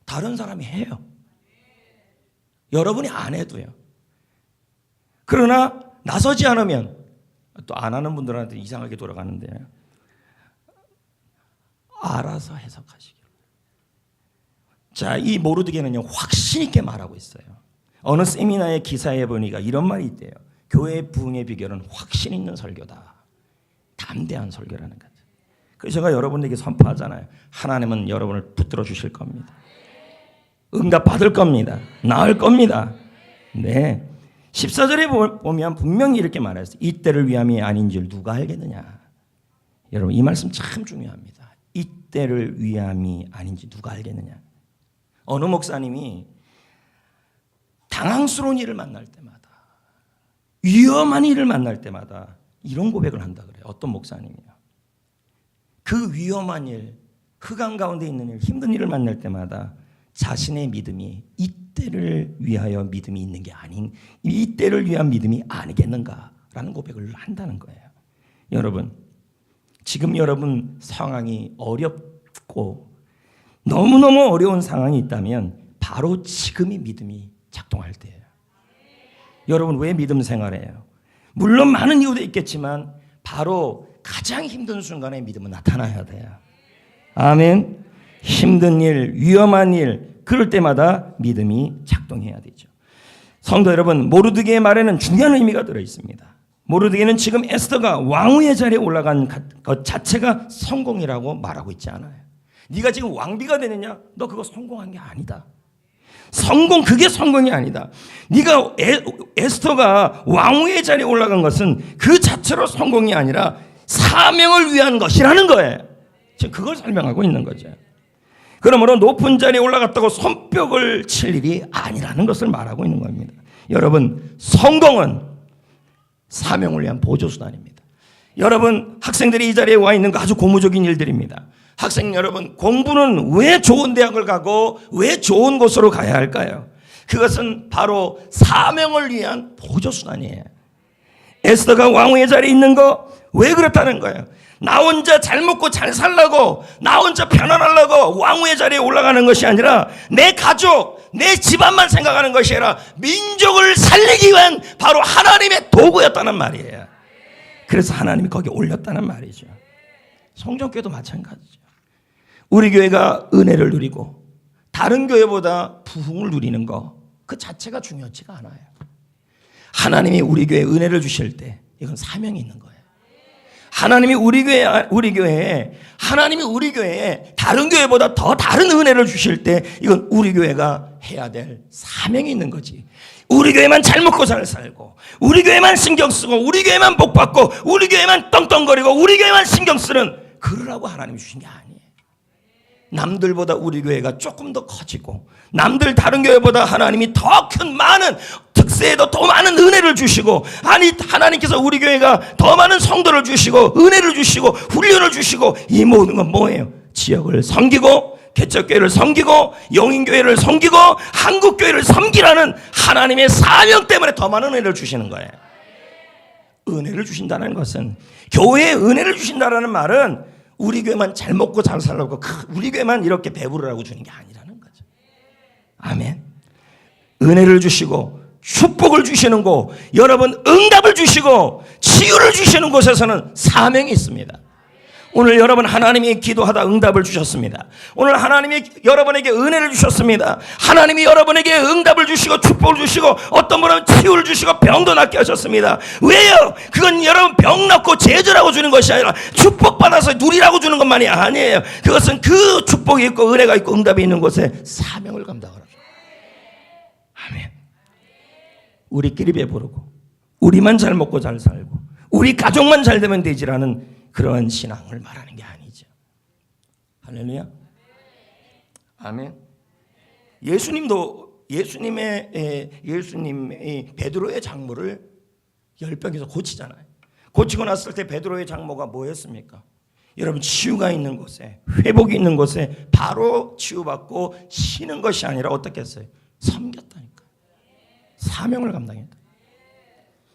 다른 사람이 해요. 여러분이 안 해도요. 그러나 나서지 않으면, 또 안 하는 분들한테 이상하게 돌아가는데, 알아서 해석하시길. 자, 이 모르드게는요, 확신 있게 말하고 있어요. 어느 세미나의 기사에 보니까 이런 말이 있대요. 교회 부흥의 비결은 확신 있는 설교다. 담대한 설교라는 거죠. 그래서 제가 여러분에게 선포하잖아요. 하나님은 여러분을 붙들어 주실 겁니다. 응답 받을 겁니다. 나을 겁니다. 네. 14절에 보면 분명히 이렇게 말했어요. 이때를 위함이 아닌 줄 누가 알겠느냐. 여러분, 이 말씀 참 중요합니다. 이때를 위함이 아닌지 누가 알겠느냐. 어느 목사님이 당황스러운 일을 만날 때마다, 위험한 일을 만날 때마다 이런 고백을 한다 그래요. 어떤 목사님이요. 그 위험한 일, 흑암 가운데 있는 일, 힘든 일을 만날 때마다 자신의 믿음이 이때를 위하여 믿음이 있는 게 아닌, 이때를 위한 믿음이 아니겠는가라는 고백을 한다는 거예요. 여러분, 지금 여러분 상황이 어렵고 너무너무 어려운 상황이 있다면 바로 지금이 믿음이 작동할 때예요. 여러분, 왜 믿음 생활해요? 물론 많은 이유도 있겠지만 바로 가장 힘든 순간에 믿음은 나타나야 돼요. 아멘. 힘든 일, 위험한 일, 그럴 때마다 믿음이 작동해야 되죠. 성도 여러분, 모르드게의 말에는 중요한 의미가 들어있습니다. 모르드게는 지금 에스더가 왕후의 자리에 올라간 것 자체가 성공이라고 말하고 있지 않아요. 네가 지금 왕비가 되느냐? 너 그거 성공한 게 아니다. 그게 성공이 아니다. 네가 에스더가 왕후의 자리에 올라간 것은 그 자체로 성공이 아니라 사명을 위한 것이라는 거예요. 지금 그걸 설명하고 있는 거죠. 그러므로 높은 자리에 올라갔다고 손뼉을 칠 일이 아니라는 것을 말하고 있는 겁니다. 여러분, 성공은 사명을 위한 보조수단입니다. 여러분, 학생들이 이 자리에 와 있는 거 아주 고무적인 일들입니다. 학생 여러분, 공부는 왜 좋은 대학을 가고 왜 좋은 곳으로 가야 할까요? 그것은 바로 사명을 위한 보조수단이에요. 에스더가 왕후의 자리에 있는 거 왜 그렇다는 거예요? 나 혼자 잘 먹고 잘 살라고, 나 혼자 편안하려고 왕후의 자리에 올라가는 것이 아니라 내 가족, 내 집안만 생각하는 것이 아니라 민족을 살리기 위한 바로 하나님의 도구였다는 말이에요. 그래서 하나님이 거기에 올렸다는 말이죠. 성전교회도 마찬가지죠. 우리 교회가 은혜를 누리고 다른 교회보다 부흥을 누리는 거 그 자체가 중요하지가 않아요. 하나님이 우리 교회에 은혜를 주실 때 이건 사명이 있는 거예요. 하나님이 우리 교회에 다른 교회보다 더 다른 은혜를 주실 때 이건 우리 교회가 해야 될 사명이 있는 거지. 우리 교회만 잘 먹고 잘 살고, 우리 교회만 신경 쓰고, 우리 교회만 복 받고, 우리 교회만 떵떵거리고, 우리 교회만 신경 쓰는 그러라고 하나님이 주신 게 아니에요. 남들보다 우리 교회가 조금 더 커지고, 남들 다른 교회보다 하나님이 더 큰 많은 특세에도 더 많은 은혜를 주시고, 아니 하나님께서 우리 교회가 더 많은 성도를 주시고 은혜를 주시고 훈련을 주시고, 이 모든 건 뭐예요? 지역을 섬기고 개척교회를 섬기고 영인교회를 섬기고 한국교회를 섬기라는 하나님의 사명 때문에 더 많은 은혜를 주시는 거예요. 은혜를 주신다는 것은, 교회에 은혜를 주신다는 말은 우리 교회만 잘 먹고 잘 살라고, 우리 교회만 이렇게 배부르라고 주는 게 아니라는 거죠. 아멘. 은혜를 주시고 축복을 주시는 곳, 여러분 응답을 주시고 치유를 주시는 곳에서는 사명이 있습니다. 오늘 여러분 하나님이 기도하다 응답을 주셨습니다. 오늘 하나님이 여러분에게 은혜를 주셨습니다. 하나님이 여러분에게 응답을 주시고 축복을 주시고 어떤 분은 치유를 주시고 병도 낫게 하셨습니다. 왜요? 그건 여러분 병 낫고 제절하고 주는 것이 아니라 축복받아서 누리라고 주는 것만이 아니에요. 그것은 그 축복이 있고 은혜가 있고 응답이 있는 곳에 사명을 감당하라. 아멘. 우리끼리 배부르고 우리만 잘 먹고 잘 살고 우리 가족만 잘 되면 되지라는 그러한 신앙을 말하는 게 아니죠. 할렐루야. 아멘. 예수님이 베드로의 장모를 열병에서 고치잖아요. 고치고 났을 때 베드로의 장모가 뭐였습니까? 여러분 치유가 있는 곳에 회복이 있는 곳에 바로 치유받고 쉬는 것이 아니라 어떻게 했어요? 섬겼다니까. 사명을 감당했다.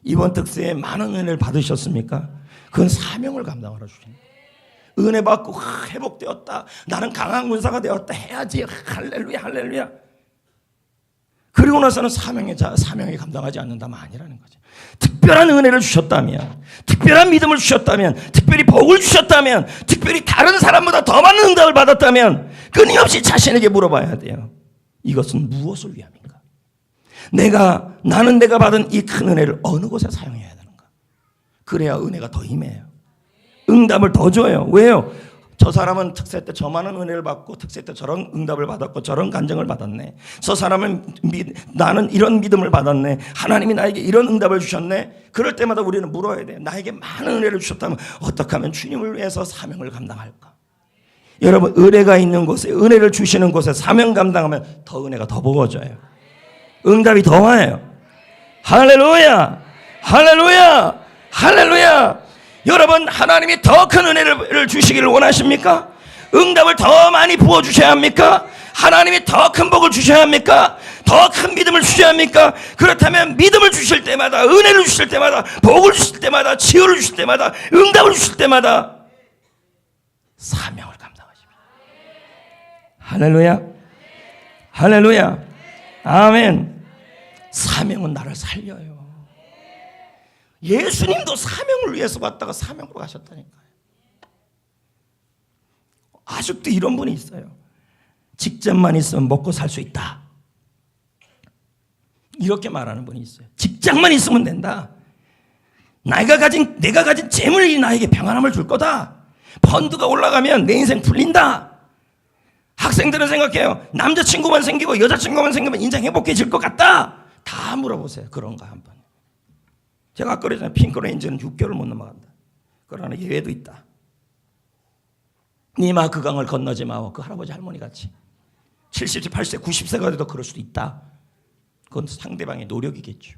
이번 특세에 많은 은혜를 받으셨습니까? 그건 사명을 감당하러 주신 거예요. 은혜 받고 회복되었다. 나는 강한 군사가 되었다. 해야지. 할렐루야 할렐루야. 그리고 나서는 사명이 감당하지 않는다면 아니라는 거죠. 특별한 은혜를 주셨다면, 특별한 믿음을 주셨다면, 특별히 복을 주셨다면, 특별히 다른 사람보다 더 많은 응답을 받았다면 끊임없이 자신에게 물어봐야 돼요. 이것은 무엇을 위함인가? 나는 내가 받은 이 큰 은혜를 어느 곳에 사용해야 되는가? 그래야 은혜가 더 임해요. 응답을 더 줘요. 왜요? 저 사람은 특세 때 저 많은 은혜를 받고 특세 때 저런 응답을 받았고 저런 간증을 받았네. 저 사람은 나는 이런 믿음을 받았네. 하나님이 나에게 이런 응답을 주셨네. 그럴 때마다 우리는 물어야 돼요. 나에게 많은 은혜를 주셨다면 어떻게 하면 주님을 위해서 사명을 감당할까? 여러분 은혜가 있는 곳에 은혜를 주시는 곳에 사명 감당하면 더 은혜가 더 부어져요. 응답이 더 와요. 할렐루야 할렐루야 할렐루야. 여러분 하나님이 더 큰 은혜를 주시기를 원하십니까? 응답을 더 많이 부어주셔야 합니까? 하나님이 더 큰 복을 주셔야 합니까? 더 큰 믿음을 주셔야 합니까? 그렇다면 믿음을 주실 때마다 은혜를 주실 때마다 복을 주실 때마다 치유를 주실 때마다 응답을 주실 때마다 사명을 감당하십니다. 할렐루야 할렐루야 아멘. 사명은 나를 살려요. 예수님도 사명을 위해서 왔다가 사명으로 가셨다니까요. 아직도 이런 분이 있어요. 직장만 있으면 먹고 살 수 있다. 이렇게 말하는 분이 있어요. 직장만 있으면 된다. 내가 가진 재물이 나에게 평안함을 줄 거다. 펀드가 올라가면 내 인생 풀린다. 학생들은 생각해요. 남자친구만 생기고 여자친구만 생기면 인생 행복해질 것 같다. 다 물어보세요. 그런가 한번. 제가 아까 그랬잖아요. 핑크레인지는 6개월 못 넘어간다. 그러나 예외도 있다. 니마 그 강을 건너지 마오. 그 할아버지 할머니 같이 70세, 80세, 90세가 돼도 그럴 수도 있다. 그건 상대방의 노력이겠죠.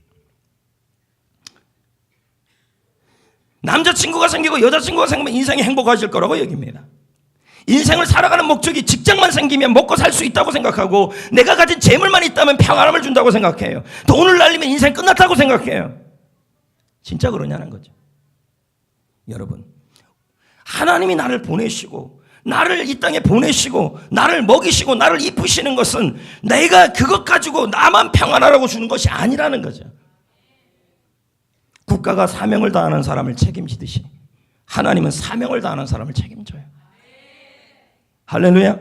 남자친구가 생기고 여자친구가 생기면 인생이 행복해질 거라고 여깁니다. 인생을 살아가는 목적이 직장만 생기면 먹고 살 수 있다고 생각하고 내가 가진 재물만 있다면 평안함을 준다고 생각해요. 돈을 날리면 인생 끝났다고 생각해요. 진짜 그러냐는 거죠. 여러분 하나님이 나를 보내시고 나를 이 땅에 보내시고 나를 먹이시고 나를 이쁘시는 것은 내가 그것 가지고 나만 평안하라고 주는 것이 아니라는 거죠. 국가가 사명을 다하는 사람을 책임지듯이 하나님은 사명을 다하는 사람을 책임져요. 할렐루야.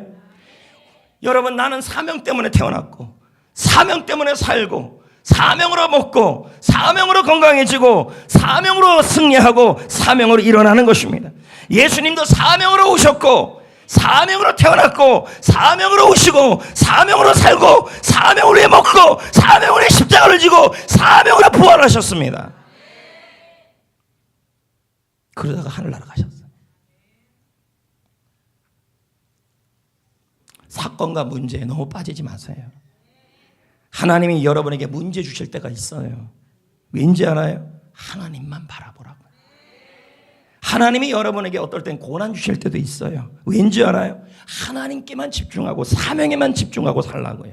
여러분 나는 사명 때문에 태어났고 사명 때문에 살고 사명으로 먹고 사명으로 건강해지고 사명으로 승리하고 사명으로 일어나는 것입니다. 예수님도 사명으로 오셨고 사명으로 태어났고 사명으로 오시고 사명으로 살고 사명으로 먹고 사명으로 십자가를 지고 사명으로 부활하셨습니다. 그러다가 하늘나라 가셨어요. 사건과 문제에 너무 빠지지 마세요. 하나님이 여러분에게 문제 주실 때가 있어요. 왠지 알아요? 하나님만 바라보라고. 하나님이 여러분에게 어떨 땐 고난 주실 때도 있어요. 왠지 알아요? 하나님께만 집중하고 사명에만 집중하고 살라고요.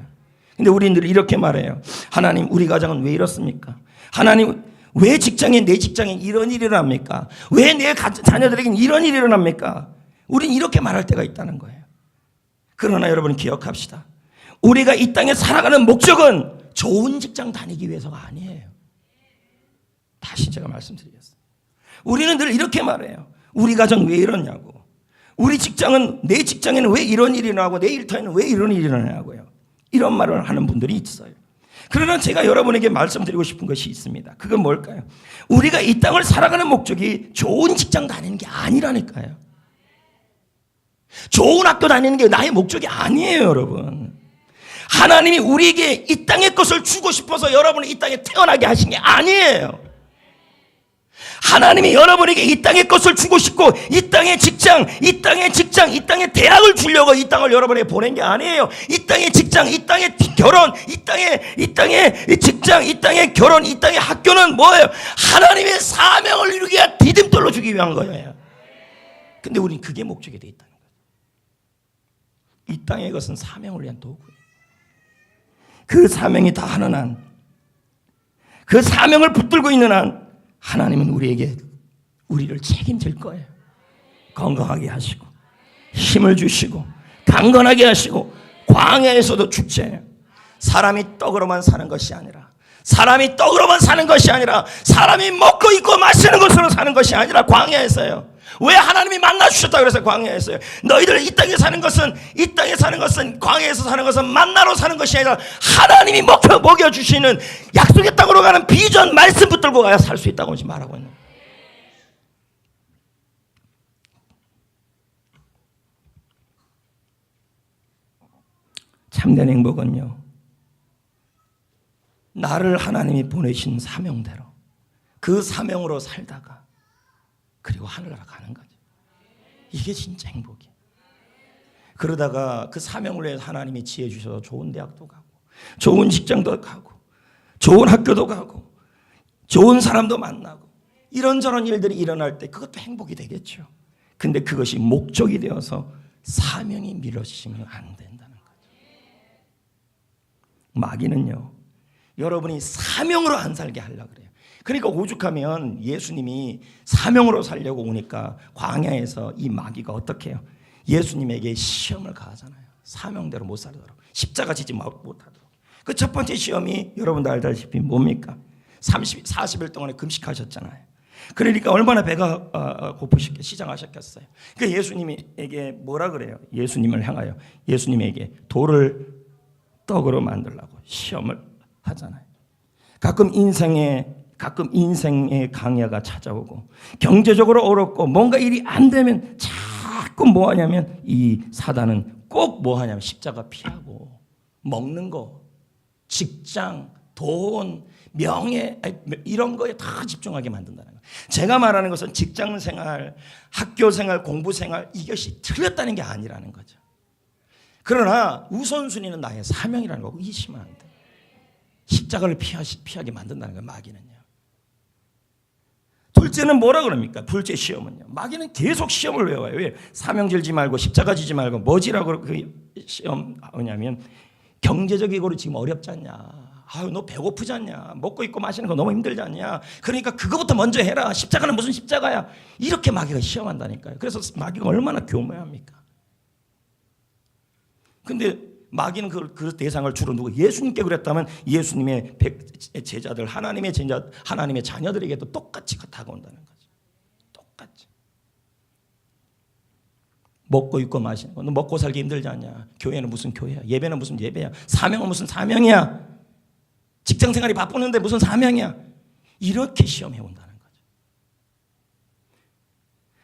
근데 우리는 이렇게 말해요. 하나님 우리 가정은 왜 이렇습니까? 하나님 왜 내 직장에 이런 일이 일어납니까? 왜 내 자녀들에게 이런 일이 일어납니까? 우리는 이렇게 말할 때가 있다는 거예요. 그러나 여러분 기억합시다. 우리가 이 땅에 살아가는 목적은 좋은 직장 다니기 위해서가 아니에요. 다시 제가 말씀드리겠습니다. 우리는 늘 이렇게 말해요. 우리 가정 왜 이러냐고. 우리 직장은, 내 직장에는 왜 이런 일이 일어나고 내 일터에는 왜 이런 일이 일어나냐고요. 이런 말을 하는 분들이 있어요. 그러나 제가 여러분에게 말씀드리고 싶은 것이 있습니다. 그건 뭘까요? 우리가 이 땅을 살아가는 목적이 좋은 직장 다니는 게 아니라니까요. 좋은 학교 다니는 게 나의 목적이 아니에요, 여러분. 하나님이 우리에게 이 땅의 것을 주고 싶어서 여러분을 이 땅에 태어나게 하신 게 아니에요. 하나님이 여러분에게 이 땅의 것을 주고 싶고 이 땅의 직장, 이 땅의 대학을 주려고 이 땅을 여러분에게 보낸 게 아니에요. 이 땅의 직장, 이 땅의 결혼, 이 땅의 직장, 이 땅의 결혼, 이 땅의 학교는 뭐예요? 하나님의 사명을 이루기 위한 디딤돌로 주기 위한 거예요. 근데 우리는 그게 목적이 되어 있다는 거예요. 이 땅의 것은 사명을 위한 도구예요. 그 사명이 다 하는 한, 그 사명을 붙들고 있는 한 하나님은 우리를 책임질 거예요. 건강하게 하시고 힘을 주시고 강건하게 하시고 광야에서도 축제해요. 사람이 떡으로만 사는 것이 아니라 사람이 먹고 입고 마시는 것으로 사는 것이 아니라 광야에서요. 왜 하나님이 만나 주셨다고 그래서 광야에서요. 너희들 이 땅에 사는 것은 광야에서 사는 것은 만나로 사는 것이 아니라 하나님이 먹여주시는 약속의 땅으로 가는 비전 말씀 붙들고 가야 살 수 있다고 말하고 있는 거예요. 참된 행복은요, 나를 하나님이 보내신 사명대로 그 사명으로 살다가 그리고 하늘나라 가는 거죠. 이게 진짜 행복이에요. 그러다가 그 사명을 위해서 하나님이 지혜 주셔서 좋은 대학도 가고 좋은 직장도 가고 좋은 학교도 가고 좋은 사람도 만나고 이런저런 일들이 일어날 때 그것도 행복이 되겠죠. 근데 그것이 목적이 되어서 사명이 미뤄지면 안 된다는 거죠. 마귀는요, 여러분이 사명으로 안 살게 하려고 그래요. 그러니까 오죽하면 예수님이 사명으로 살려고 오니까 광야에서 이 마귀가 어떻게 해요? 예수님에게 시험을 가하잖아요. 사명대로 못 살도록, 십자가 지지 못하도록. 그 첫 번째 시험이 여러분도 알다시피 뭡니까? 40일 동안에 금식하셨잖아요. 그러니까 얼마나 배가 고프시게 시장하셨겠어요. 그러니까 예수님에게 뭐라 그래요? 예수님을 향하여 예수님에게 돌을 떡으로 만들라고 시험을 하잖아요. 가끔 인생의 강야가 찾아오고 경제적으로 어렵고 뭔가 일이 안 되면 자꾸 뭐 하냐면 이 사단은 꼭 뭐 하냐면 십자가 피하고 먹는 거, 직장, 돈, 명예 이런 거에 다 집중하게 만든다는 거예요. 제가 말하는 것은 직장 생활, 학교 생활, 공부 생활 이것이 틀렸다는 게 아니라는 거죠. 그러나 우선순위는 나의 사명이라는 거고 의심은 안 돼. 십자가를 피하게 만든다는 거예요, 마귀는요. 둘째는 뭐라 그럽니까? 둘째 시험은요. 마귀는 계속 시험을 외워요. 왜? 사명 질지 말고 십자가 지지 말고 뭐지라고 그 시험 하냐면 경제적으로 지금 어렵지 않냐? 아유, 너 배고프지 않냐? 먹고 입고 마시는 거 너무 힘들지 않냐? 그러니까 그거부터 먼저 해라. 십자가는 무슨 십자가야? 이렇게 마귀가 시험한다니까요. 그래서 마귀가 얼마나 교묘합니까? 근데 마귀는 그 대상을 주로 누구? 예수님께 그랬다면 예수님의 제자들, 하나님의 자녀들에게도 똑같이 다가온다는 거죠. 똑같이. 먹고 입고 마시는 거. 너 먹고 살기 힘들지 않냐? 교회는 무슨 교회야? 예배는 무슨 예배야? 사명은 무슨 사명이야? 직장 생활이 바쁘는데 무슨 사명이야? 이렇게 시험해 온다는 거죠.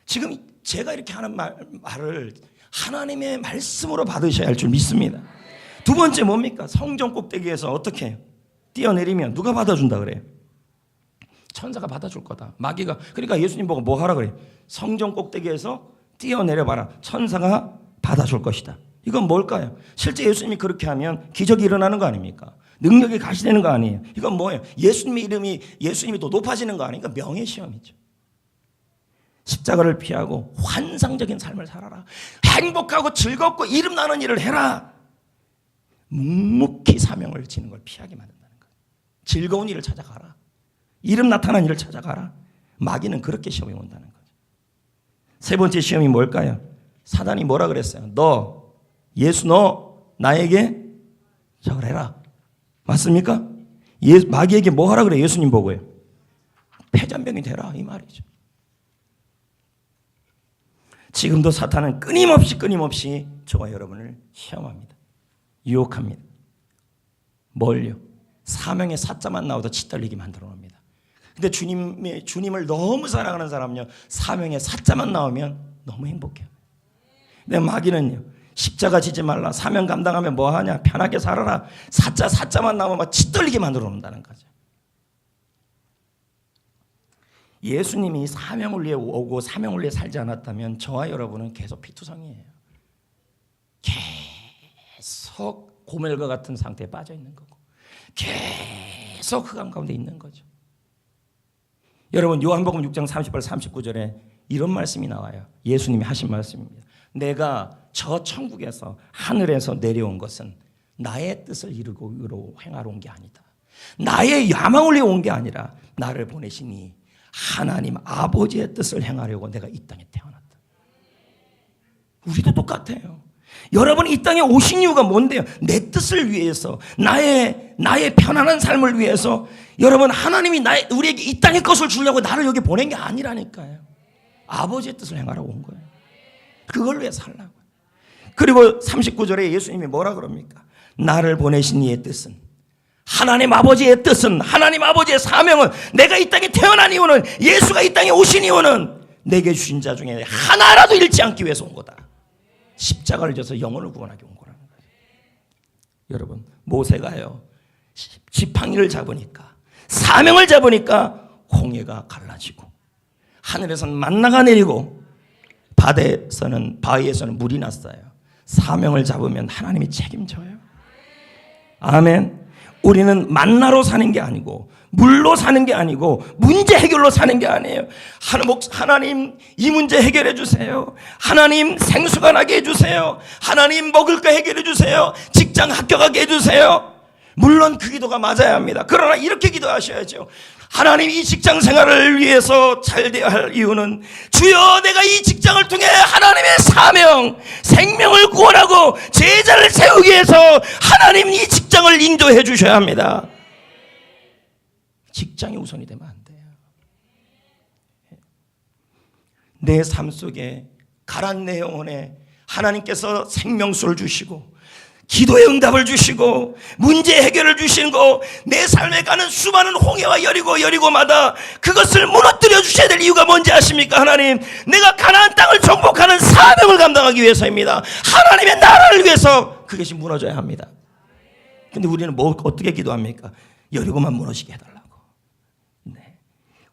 지금 제가 이렇게 하는 말을 하나님의 말씀으로 받으셔야 할 줄 믿습니다. 두 번째 뭡니까? 성전 꼭대기에서 어떻게 해요? 뛰어내리면 누가 받아준다 그래요? 천사가 받아줄 거다. 마귀가. 그러니까 예수님 보고 뭐 하라 그래요? 성전 꼭대기에서 뛰어내려봐라. 천사가 받아줄 것이다. 이건 뭘까요? 실제 예수님이 그렇게 하면 기적이 일어나는 거 아닙니까? 능력이 가시되는 거 아니에요? 이건 뭐예요? 예수님이 또 높아지는 거 아닙니까? 명예시험이죠. 십자가를 피하고 환상적인 삶을 살아라. 행복하고 즐겁고 이름 나는 일을 해라. 묵묵히 사명을 지는 걸 피하게 만든다는 거예요. 즐거운 일을 찾아가라. 이름 나타난 일을 찾아가라. 마귀는 그렇게 시험이 온다는 거죠. 세 번째 시험이 뭘까요? 사단이 뭐라 그랬어요? 예수 나에게 절해라. 맞습니까? 마귀에게 뭐 하라 그래? 예수님 보고요. 패잔병이 되라 이 말이죠. 지금도 사탄은 끊임없이 저와 여러분을 시험합니다. 유혹합니다. 뭘요? 사명의 사자만 나와도 치떨리게 만들어 놓습니다. 근데 주님을 너무 사랑하는 사람은요, 사명의 사자만 나오면 너무 행복해요. 근데 마귀는요, 십자가 지지 말라, 사명 감당하면 뭐하냐, 편하게 살아라, 사자만 나오면 막 치떨리게 만들어 놓는다는 거죠. 예수님이 사명을 위해 오고 사명을 위해 살지 않았다면 저와 여러분은 계속 피투성이에요. 계속 고멜과 같은 상태에 빠져 있는 거고 계속 흑암 가운데 있는 거죠. 여러분, 요한복음 6장 38, 39절에 이런 말씀이 나와요. 예수님이 하신 말씀입니다. 내가 저 천국에서 하늘에서 내려온 것은 나의 뜻을 이루고 행하러 온 게 아니다. 나의 야망을 위해 온 게 아니라 나를 보내시니 하나님 아버지의 뜻을 행하려고 내가 이 땅에 태어났다. 우리도 똑같아요. 여러분이 이 땅에 오신 이유가 뭔데요? 내 뜻을 위해서, 나의 편안한 삶을 위해서. 여러분, 하나님이 우리에게 이 땅의 것을 주려고 나를 여기 보낸 게 아니라니까요. 아버지의 뜻을 행하라고 온 거예요. 그걸 위해 살라고. 그리고 39절에 예수님이 뭐라 그럽니까? 나를 보내신 이의 뜻은, 하나님 아버지의 뜻은, 하나님 아버지의 사명은, 내가 이 땅에 태어난 이유는, 예수가 이 땅에 오신 이유는 내게 주신 자 중에 하나라도 잃지 않기 위해서 온 거다. 십자가를 져서 영혼을 구원하기 온 거라는 거예요. 여러분, 모세가요, 지팡이를 잡으니까, 사명을 잡으니까 홍해가 갈라지고, 하늘에서는 만나가 내리고, 바위에서는 물이 났어요. 사명을 잡으면 하나님이 책임져요. 아멘. 우리는 만나로 사는 게 아니고, 물로 사는 게 아니고, 문제 해결로 사는 게 아니에요. 하나님, 이 문제 해결해 주세요. 하나님, 생수가 나게 해주세요. 하나님, 먹을 거 해결해 주세요. 직장 합격하게 해주세요. 물론 그 기도가 맞아야 합니다. 그러나 이렇게 기도하셔야죠. 하나님, 이 직장 생활을 위해서 잘 되어야 할 이유는, 주여, 내가 이 직장을 통해 하나님의 사명, 생명을 구원하고 제자를 세우기 위해서 하나님 이 직장을 인도해 주셔야 합니다. 직장이 우선이 되면 안 돼요. 내 삶 속에 가란 내 영혼에 하나님께서 생명수를 주시고, 기도의 응답을 주시고, 문제 해결을 주시는 거, 내 삶에 가는 수많은 홍해와 여리고마다 그것을 무너뜨려 주셔야 될 이유가 뭔지 아십니까? 하나님, 내가 가나안 땅을 정복하는 사명을 감당하기 위해서입니다. 하나님의 나라를 위해서 그것이 무너져야 합니다. 근데 우리는 어떻게 기도합니까? 여리고만 무너지게 해달라고, 네,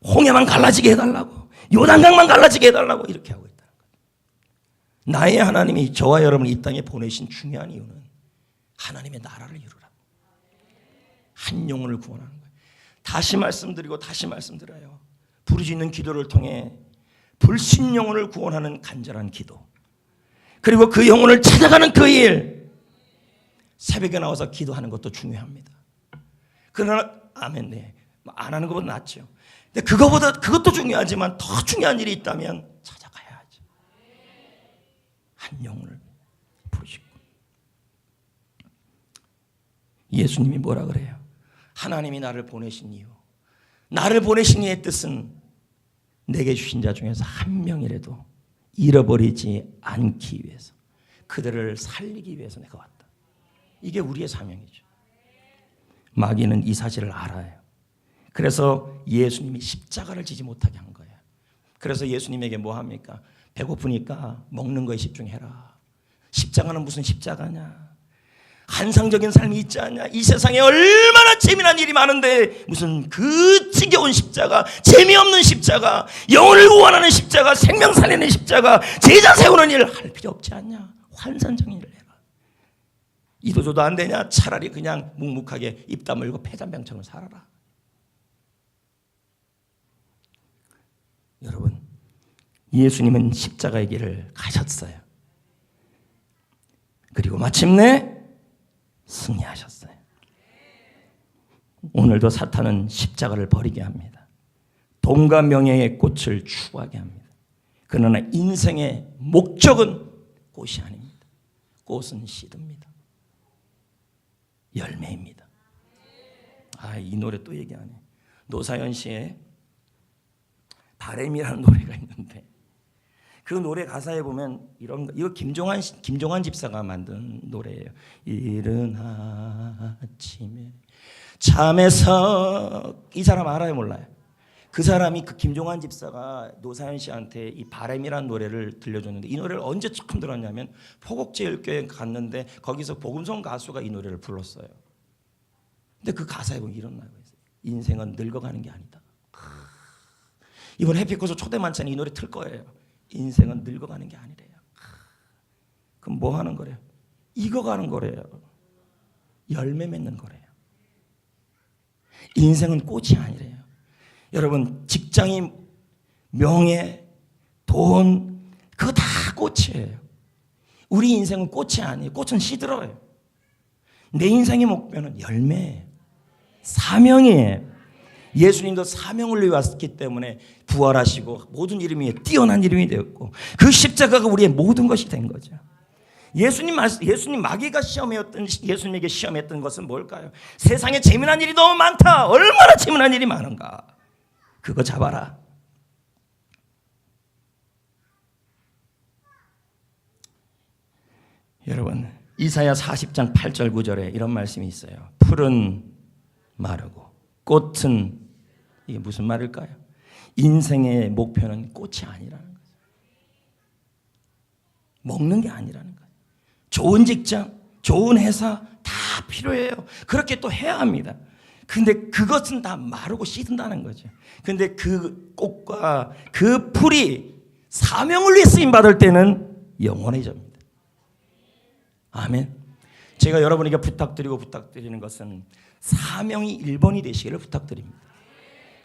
홍해만 갈라지게 해달라고, 요단강만 갈라지게 해달라고, 이렇게 하고 있다는 거예요. 나의 하나님이 저와 여러분을 이 땅에 보내신 중요한 이유는 하나님의 나라를 이루라고, 한 영혼을 구원하는 거예요. 다시 말씀드려요. 부르짖는 기도를 통해 불신 영혼을 구원하는 간절한 기도, 그리고 그 영혼을 찾아가는 그 일, 새벽에 나와서 기도하는 것도 중요합니다. 그러나 아멘, 네, 안 하는 것보다 낫죠. 근데 그것도 중요하지만 더 중요한 일이 있다면 찾아가야죠. 한 영혼을 부르시고. 예수님이 뭐라 그래요? 하나님이 나를 보내신 이유, 나를 보내신 이의 뜻은 내게 주신 자 중에서 한 명이라도 잃어버리지 않기 위해서, 그들을 살리기 위해서 내가 왔다. 이게 우리의 사명이죠. 마귀는 이 사실을 알아요. 그래서 예수님이 십자가를 지지 못하게 한 거예요. 그래서 예수님에게 뭐 합니까? 배고프니까 먹는 거에 집중해라. 십자가는 무슨 십자가냐? 환상적인 삶이 있지 않냐? 이 세상에 얼마나 재미난 일이 많은데 무슨 그 지겨운 십자가, 재미없는 십자가, 영혼을 구원하는 십자가, 생명 살리는 십자가, 제자 세우는 일을 할 필요 없지 않냐? 환상적인 일을 해라. 이도저도 안 되냐? 차라리 그냥 묵묵하게 입 다물고 폐잔병처럼 살아라. 여러분, 예수님은 십자가의 길을 가셨어요. 그리고 마침내 승리하셨어요. 오늘도 사탄은 십자가를 버리게 합니다. 돈과 명예의 꽃을 추구하게 합니다. 그러나 인생의 목적은 꽃이 아닙니다. 꽃은 씨듭니다. 열매입니다. 이 노래 또 얘기하네. 노사연 씨의 바램이라는 노래가 있는데, 그 노래 가사에 보면 이거 김종환 집사가 만든 노래예요. 이른 아침에 잠에서, 이 사람 알아요, 몰라요? 그 사람이, 그 김종환 집사가 노사연 씨한테 이 바람이라는 노래를 들려줬는데, 이 노래를 언제 처음 들었냐면 포곡제일교회 갔는데 거기서 복음성 가수가 이 노래를 불렀어요. 근데 그 가사에 보면 이런 말이 있어요. 인생은 늙어가는 게 아니다. 이번 해피코스 초대 만찬에 이 노래 틀 거예요. 인생은 늙어가는 게 아니래요. 그럼 뭐 하는 거래요? 익어가는 거래요. 열매 맺는 거래요. 인생은 꽃이 아니래요. 여러분, 직장이, 명예, 돈, 그거 다 꽃이에요. 우리 인생은 꽃이 아니에요. 꽃은 시들어요. 내 인생의 목표는 열매예요. 사명이에요. 예수님도 사명을 위해 왔기 때문에 부활하시고 모든 이름 위에 뛰어난 이름이 되었고, 그 십자가가 우리의 모든 것이 된 거죠. 예수님 마귀가 예수님에게 시험했던 것은 뭘까요? 세상에 재미난 일이 너무 많다. 얼마나 재미난 일이 많은가. 그거 잡아라. 여러분, 이사야 40장 8절 9절에 이런 말씀이 있어요. 풀은 마르고 꽃은, 이게 무슨 말일까요? 인생의 목표는 꽃이 아니라는 거죠. 먹는 게 아니라는 거죠. 좋은 직장, 좋은 회사 다 필요해요. 그렇게 또 해야 합니다. 근데 그것은 다 마르고 시든다는 거죠. 근데 그 꽃과 그 풀이 사명을 위해 쓰임 받을 때는 영원해집니다. 아멘. 제가 여러분에게 부탁드리는 것은 사명이 1번이 되시기를 부탁드립니다.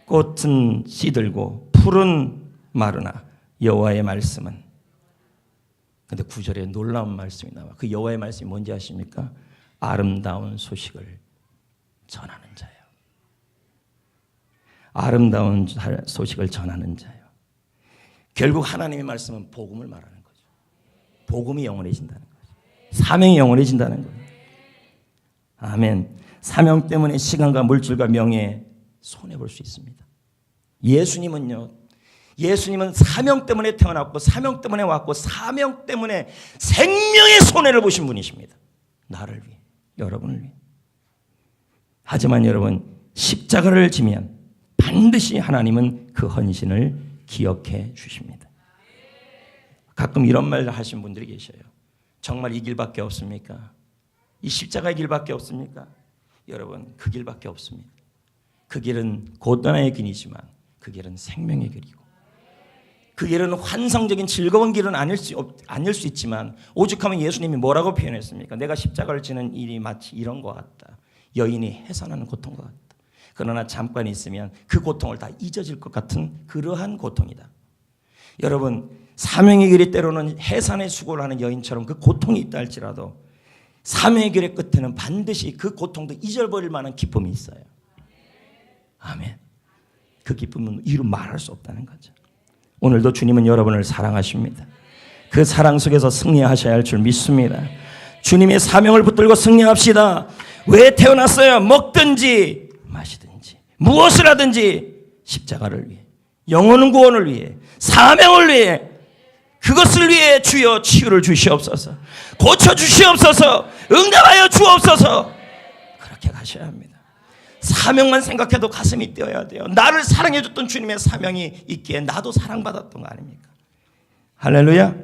꽃은 시들고 풀은 마르나 여호와의 말씀은, 근데 9절에 놀라운 말씀이 나와. 그 여호와의 말씀이 뭔지 아십니까? 아름다운 소식을 전하는 자예요. 아름다운 소식을 전하는 자예요. 결국 하나님의 말씀은 복음을 말하는 거죠. 복음이 영원해진다는 거죠. 사명이 영원해진다는 거예요. 아멘. 사명 때문에 시간과 물질과 명예에 손해볼 수 있습니다. 예수님은 사명 때문에 태어났고, 사명 때문에 왔고, 사명 때문에 생명의 손해를 보신 분이십니다. 나를 위해, 여러분을 위해. 하지만 여러분, 십자가를 지면 반드시 하나님은 그 헌신을 기억해 주십니다. 가끔 이런 말 하신 분들이 계셔요. 정말 이 길밖에 없습니까? 이 십자가의 길밖에 없습니까? 여러분, 그 길밖에 없습니다. 그 길은 고난의 길이지만 그 길은 생명의 길이고, 그 길은 환상적인 즐거운 길은 아닐 수 있지만, 오죽하면 예수님이 뭐라고 표현했습니까? 내가 십자가를 지는 일이 마치 이런 것 같다. 여인이 해산하는 고통과 같다. 그러나 잠깐 있으면 그 고통을 다 잊어질 것 같은 그러한 고통이다. 여러분, 사명의 길이 때로는 해산의 수고를 하는 여인처럼 그 고통이 있다 할지라도 사명의 길의 끝에는 반드시 그 고통도 잊어버릴 만한 기쁨이 있어요. 아멘. 그 기쁨은 이루 말할 수 없다는 거죠. 오늘도 주님은 여러분을 사랑하십니다. 그 사랑 속에서 승리하셔야 할 줄 믿습니다. 주님의 사명을 붙들고 승리합시다. 왜 태어났어요? 먹든지 마시든지 무엇을 하든지 십자가를 위해, 영혼 구원을 위해, 사명을 위해, 그것을 위해 주여 치유를 주시옵소서, 고쳐주시옵소서, 응답하여 주옵소서. 그렇게 가셔야 합니다. 사명만 생각해도 가슴이 뛰어야 돼요. 나를 사랑해줬던 주님의 사명이 있기에 나도 사랑받았던 거 아닙니까? 할렐루야.